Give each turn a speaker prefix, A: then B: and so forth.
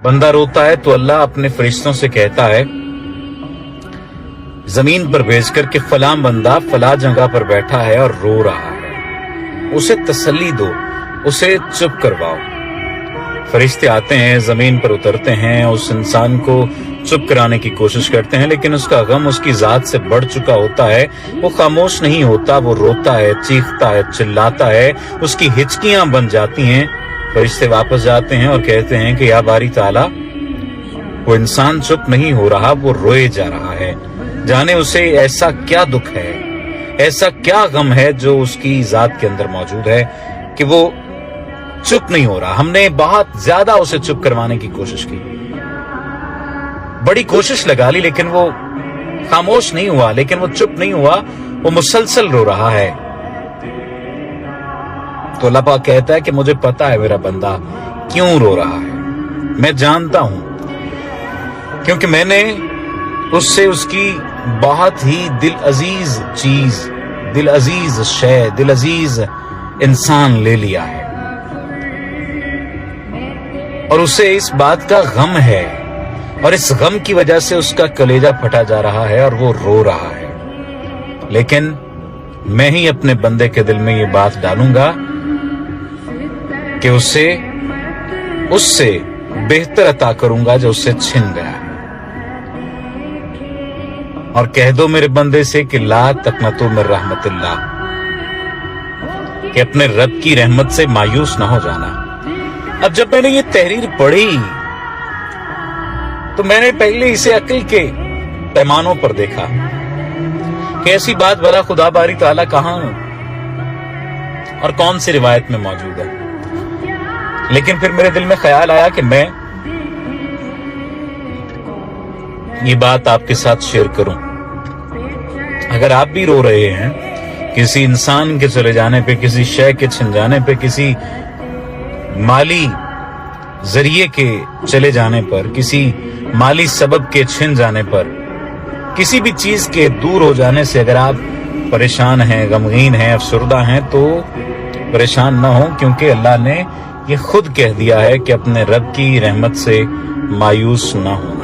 A: बंदा रोता है तो अल्लाह अपने फरिश्तों से कहता है जमीन पर भेजकर कि फलां बंदा फला जगह पर बैठा है और रो रहा है, उसे तसल्ली दो, उसे चुप करवाओ। फरिश्ते आते हैं, जमीन पर उतरते हैं, उस इंसान को चुप कराने की कोशिश करते हैं, लेकिन उसका गम उसकी जात से बढ़ चुका होता है। वो खामोश नहीं होता, वो रोता है, चीखता है, चिल्लाता है, उसकी हिचकियां बन जाती हैं। फरिश्ते वापस जाते हैं और कहते हैं कि या बारी ताला, वो इंसान चुप नहीं हो रहा, वो रोए जा रहा है। जाने उसे ऐसा क्या दुख है, ऐसा क्या गम है जो उसकी जात के अंदर मौजूद है कि वो चुप नहीं हो रहा। हमने बहुत ज्यादा उसे चुप करवाने की कोशिश की, बड़ी कोशिश लगा ली, लेकिन वो खामोश नहीं हुआ, लेकिन वो चुप नहीं हुआ, वो मुसलसल रो रहा है। तो अल्लाह पाक कहता है कि मुझे पता है मेरा बंदा क्यों रो रहा है, मैं जानता हूं, क्योंकि मैंने उससे उसकी बहुत ही दिल अजीज चीज, दिल अजीज शय, दिल अजीज इंसान ले लिया है, और उसे इस बात का गम है, और इस गम की वजह से उसका कलेजा फटा जा रहा है और वो रो रहा है। लेकिन मैं ही अपने बंदे के दिल में ये बात डालूंगा कि उससे बेहतर अता करूंगा जो उससे छिन गया है। और कह दो मेरे बंदे से कि ला तकनतु मिन रहमतिल्लाह, कि अपने रब की रहमत से मायूस ना हो जाना। अब जब मैंने ये तहरीर पढ़ी तो मैंने पहले इसे अक्ल के पैमानों पर देखा कि ऐसी बात भला खुदा बारी ताला कहां और कौन सी रिवायत में मौजूद है। लेकिन फिर मेरे दिल में ख्याल आया कि मैं ये बात आपके साथ शेयर करूं। अगर आप भी रो रहे हैं किसी इंसान के चले जाने पे, किसी शय के छिन जाने पे, किसी माली जरिए के चले जाने पर, किसी माली सबब के छिन जाने पर, किसी भी चीज के दूर हो जाने से अगर आप परेशान हैं, गमगीन हैं, अफसरदा हैं, तो परेशान ना हो, क्योंकि अल्लाह ने ये खुद कह दिया है कि अपने रब की रहमत से मायूस ना हो।